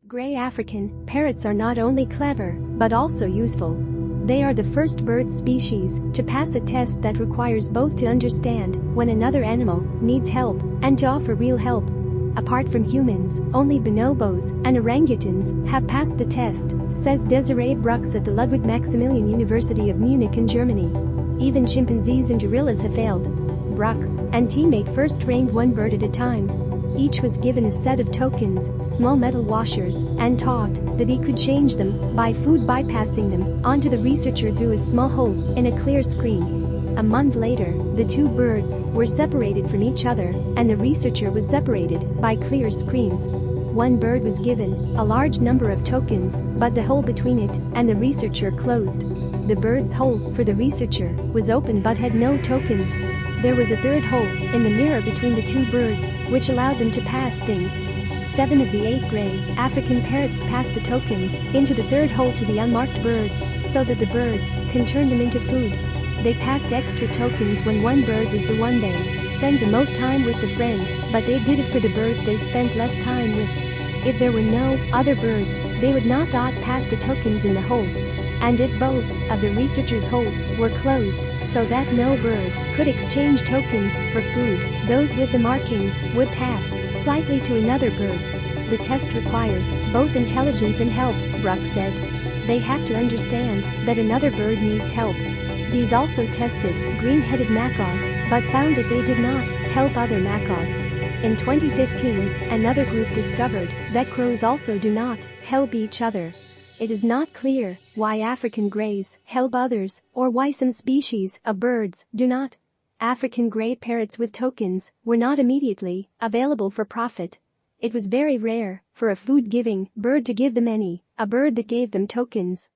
Gray African parrots are not only clever, but also useful. They are the first bird species to pass a test that requires both to understand when another animal needs help and to offer real help. Apart from humans, only bonobos and orangutans have passed the test, says Désirée Brucks at the Ludwig Maximilian University of Munich in Germany. Even chimpanzees and gorillas have failed. Brucks and teammate first trained one bird at a time. Each was given a set of tokens, small metal washers, and taught that he could change them by food bypassing them onto the researcher through a small hole in a clear screen. A month later, the two birds were separated from each other and the researcher was separated by clear screens. One bird was given a large number of tokens, but the hole between it and the researcher closed. The bird's hole for the researcher was open but had no tokens. There was a third hole in the mirror between the two birds, which allowed them to pass things. 7 of the 8 gray African parrots passed the tokens into the third hole to the unmarked birds so that the birds can turn them into food. They passed extra tokens when one bird was the one they spent the most time with the friend, but they did it for the birds they spent less time with. If there were no other birds, they would not pass the tokens in the hole. And if both of the researchers' holes were closed so that no bird could exchange tokens for food, those with the markings would pass slightly to another bird. The test requires both intelligence and help, Brucks said. They have to understand that another bird needs help. These also tested green-headed macaws but found that they did not help other macaws. In 2015, another group discovered that crows also do not help each other. It is not clear why African greys help others or why some species of birds do not. African gray parrots with tokens were not immediately available for profit. It was very rare for a food-giving bird to give them a bird that gave them tokens.